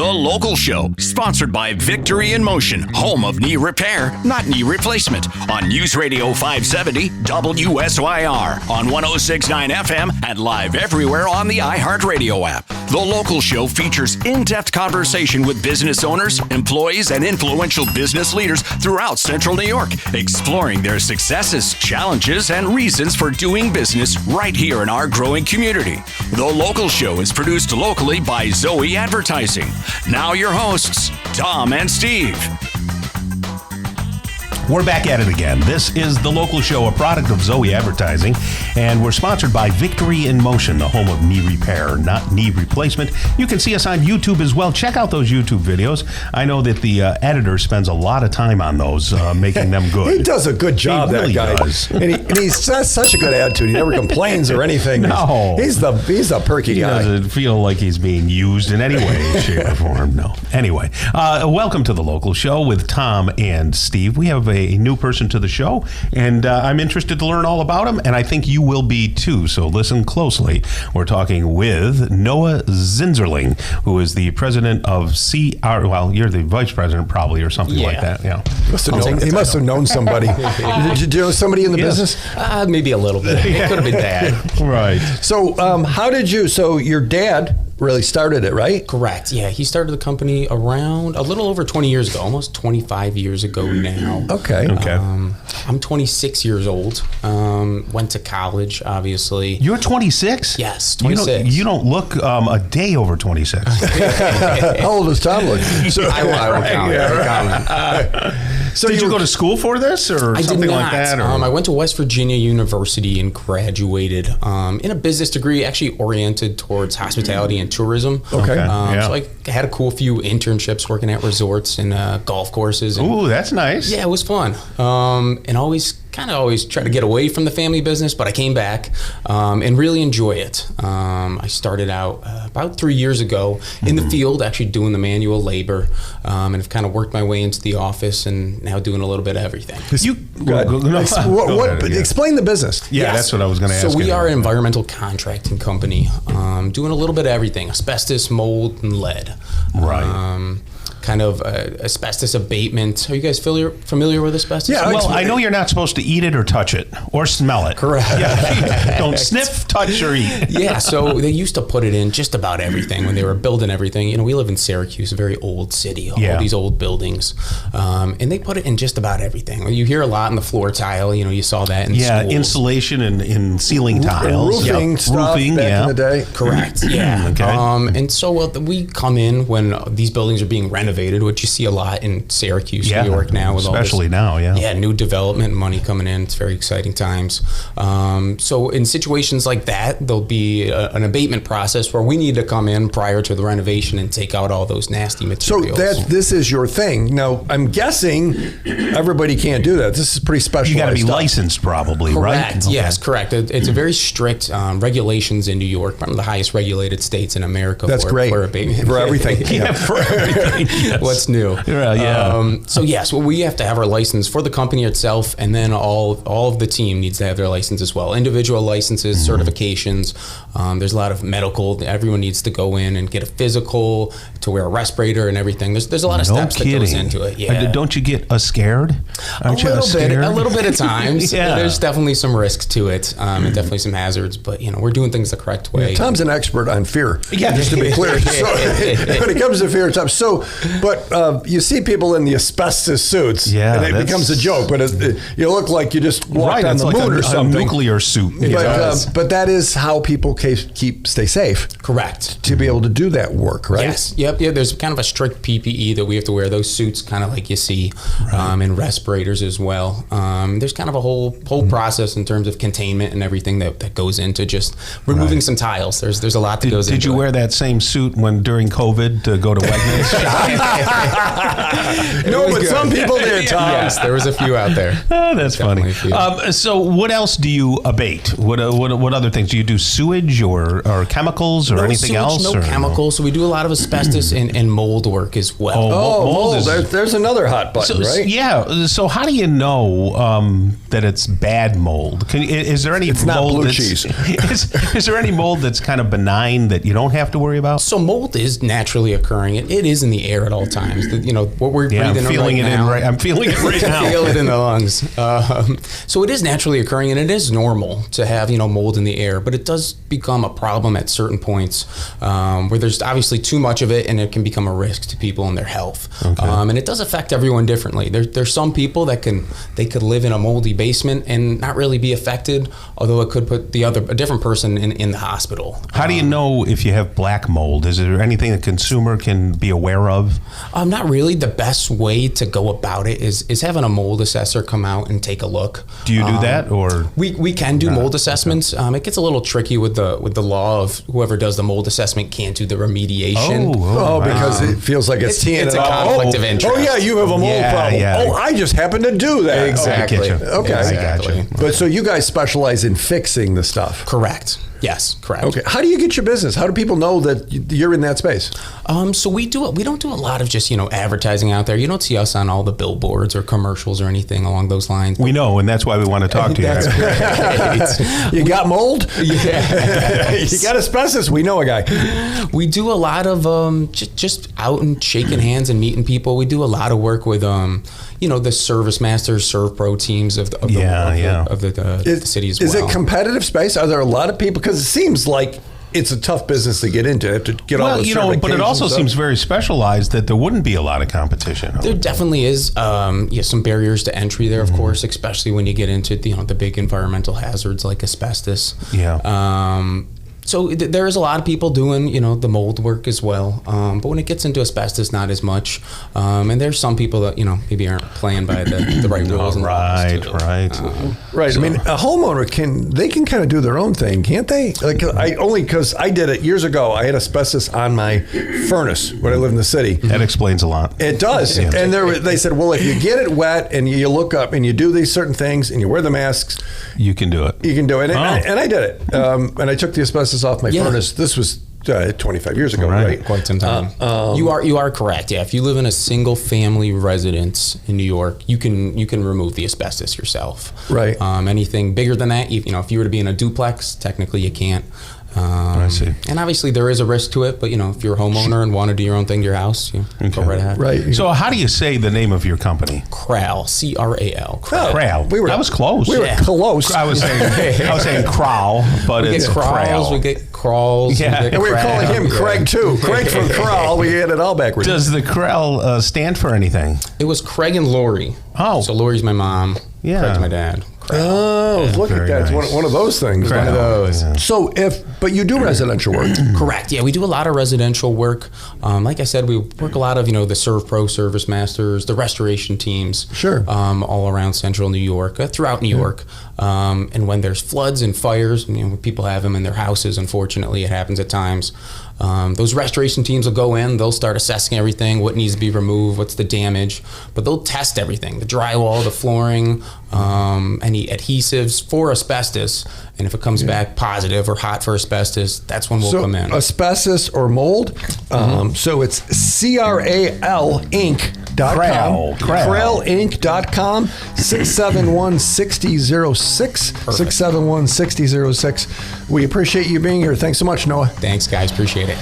The Local Show, sponsored by Victory in Motion, home of knee repair, not knee replacement, on News Radio 570 WSYR, on 106.9 FM, and live everywhere on the iHeartRadio app. The Local Show features in-depth conversation with business owners, employees, and influential business leaders throughout Central New York, exploring their successes, challenges, and reasons for doing business right here in our growing community. The Local Show is produced locally by Zoe Advertising. Now your hosts, Tom and Steve. We're back at it again. This is The Local Show, a product of Zoe Advertising, and we're sponsored by Victory in Motion, the home of knee repair, not knee replacement. You can see us on YouTube as well. Check out those YouTube videos. I know that the editor spends a lot of time on those, making them good. He does a good job, he really that guy. does. And he's has such a good attitude. He never complains or anything. No. He's a perky guy. He doesn't feel like he's being used in any way, shape, or form. No. Anyway, welcome to The Local Show with Tom and Steve. We have a new person to the show, and I'm interested to learn all about him, and I think you will be too, so listen closely. We're talking with Noah Zinserling, who is the president of CRAL. Well, you're the vice president probably, or something like that. Yeah. He must have known somebody. Did you know somebody in the business? Maybe a little bit. It could have been Dad. Right. So how did you, so your dad really started it, right? Correct. Yeah, he started the company around a little over 20 years ago, almost 25 years ago now. Okay. I'm 26 years old. Went to college, obviously. You're 26? Yes, 26. You don't look a day over 26. How old does Tom look? So, I won't comment. So did you go to school for this or something like that? Or? I went to West Virginia University and graduated in a business degree, actually oriented towards hospitality and tourism. Okay. So I had a cool few internships working at resorts and golf courses. And, ooh, that's nice. Yeah, it was fun. And always try to get away from the family business, but I came back and really enjoy it. I started out about 3 years ago in the field, actually doing the manual labor, and have kind of worked my way into the office and now doing a little bit of everything. Explain the business. Yeah, yes. That's what I was going to ask. So we are an environmental contracting company, doing a little bit of everything: asbestos, mold, and lead. Right. Kind of asbestos abatement. Are you guys familiar with asbestos? Yeah. Well, I know you're not supposed to eat it or touch it or smell it. Correct. Yeah. Don't sniff, touch, or eat. Yeah. So they used to put it in just about everything when they were building everything. You know, we live in Syracuse, a very old city, all these old buildings, and they put it in just about everything. You hear a lot in the floor tile. You know, you saw that in schools. Insulation and in ceiling tiles. Roofing stuff back in the day. Correct. Yeah. Okay. And so we come in when these buildings are being renovated, which you see a lot in Syracuse, New York now, with especially all this, now, new development money coming in. It's very exciting times. So in situations like that, there'll be an abatement process where we need to come in prior to the renovation and take out all those nasty materials. So this is your thing. Now, I'm guessing everybody can't do that. This is pretty special. You got to be licensed, probably, correct. right? Yes, correct. It's a very strict regulations in New York, one of the highest regulated states in America. That's great. For abatement. For everything. For everything. Yes. What's new? So we have to have our license for the company itself, and then all of the team needs to have their license as well. Individual licenses, certifications. There's a lot of medical. Everyone needs to go in and get a physical, to wear a respirator and everything. There's a lot of steps that goes into it. Yeah. Don't you get scared? Aren't you scared? A little bit at times. Yeah. There's definitely some risk to it, and definitely some hazards. But we're doing things the correct way. Yeah, Tom's an expert on fear. Yeah, just to be clear. So, when it comes to fear, Tom. But you see people in the asbestos suits, and it becomes a joke. But you look like you just walked on the moon or something. A nuclear suit. But that is how people stay safe. Correct. To be able to do that work, right? Yes. Yep. Yeah. There's kind of a strict PPE that we have to wear. Those suits, kind of like you see, and respirators as well. There's kind of a whole process in terms of containment and everything that goes into just removing some tiles. There's a lot that goes into it. Did you wear that same suit during COVID to go to Wegmans? No, but some people did, Tom. Yes, there was a few out there. Oh, that's funny. So what else do you abate? What other things? Do you do sewage or chemicals or anything sewage, else? No chemicals. So we do a lot of asbestos and mold work as well. Mold. There's another hot button, right? Yeah. So how do you know that it's bad mold? Is there any it's mold not blue cheese. Is there any mold that's kind of benign that you don't have to worry about? So mold is naturally occurring. It is in the air at all times. What we're breathing I'm feeling it right now. Feel it in the lungs. So it is naturally occurring, and it is normal to have mold in the air, but it does become a problem at certain points where there's obviously too much of it, and it can become a risk to people and their health. Okay. And it does affect everyone differently. There's some people that could live in a moldy basement and not really be affected, although it could put a different person in the hospital. How do you know if you have black mold? Is there anything the consumer can be aware of? Not really. The best way to go about it is having a mold assessor come out and take a look. Do you do that, or we can do mold assessments? Okay. It gets a little tricky with the law of whoever does the mold assessment can't do the remediation. Because it feels like it's teeing it's it a up. conflict of interest. Oh yeah, you have a mold problem. Yeah. I just happen to do that. Exactly. Okay. Exactly. I got you. But so you guys specialize in fixing the stuff. Correct. Yes, correct. Okay. How do you get your business? How do people know that you're in that space? So we don't do a lot of just advertising out there. You don't see us on all the billboards or commercials or anything along those lines. We know, and that's why we want to talk to you. That's great. You got mold? Yeah. You got asbestos? We know a guy. We do a lot of just out and shaking hands and meeting people. We do a lot of work with the Service Masters, Serve Pro teams of the city as well. Is it competitive space? Are there a lot of people? Because it seems like it's a tough business to get into. To get all the certifications. But it also seems very specialized that there wouldn't be a lot of competition. There definitely is some barriers to entry there, of course, especially when you get into the big environmental hazards like asbestos. Yeah. So there is a lot of people doing, the mold work as well. But when it gets into asbestos, not as much. And there's some people that, maybe aren't playing by the right rules. Right. Right. So, I mean, a homeowner can kind of do their own thing, can't they? Like because I did it years ago. I had asbestos on my furnace when I lived in the city. That explains a lot. It does. Yeah. And they said, well, if you get it wet and you look up and you do these certain things and you wear the masks, you can do it. You can do it. And I did it. And I took the asbestos off my furnace. This was 25 years ago, right? Quite some time. You are correct. Yeah, if you live in a single family residence in New York, you can remove the asbestos yourself. Right. Anything bigger than that, if you were to be in a duplex, technically you can't. I see. And obviously there is a risk to it, but if you're a homeowner and want to do your own thing to your house, go right ahead. Right. So how do you say the name of your company? CRAL, CRAL. CRAL. I was close. We were close. I was saying CRAL, but it's CRAL. We get crawls. Yeah. And we were calling him Craig too. Craig from CRAL. We had it all backwards. Does the CRAL stand for anything? It was Craig and Lori. Oh. So Lori's my mom. Yeah. Craig's my dad. Oh, look at that. Nice. It's one of those things. One of those. Yeah. So but you do residential work. Correct. Yeah, we do a lot of residential work. Like I said, we work a lot of, the Serve Pro, Service Masters, the restoration teams. Sure. All around central New York, throughout New York. And when there's floods and fires, when people have them in their houses, unfortunately, it happens at times. Those restoration teams will go in, they'll start assessing everything, what needs to be removed, what's the damage, but they'll test everything, the drywall, the flooring, any adhesives for asbestos, and if it comes back positive or hot for asbestos, that's when we'll come in. Asbestos or mold, so it's CRALinc.com, CRALinc.com, 671-6006, 671-6006. We appreciate you being here. Thanks so much, Noah. Thanks, guys. Appreciate it.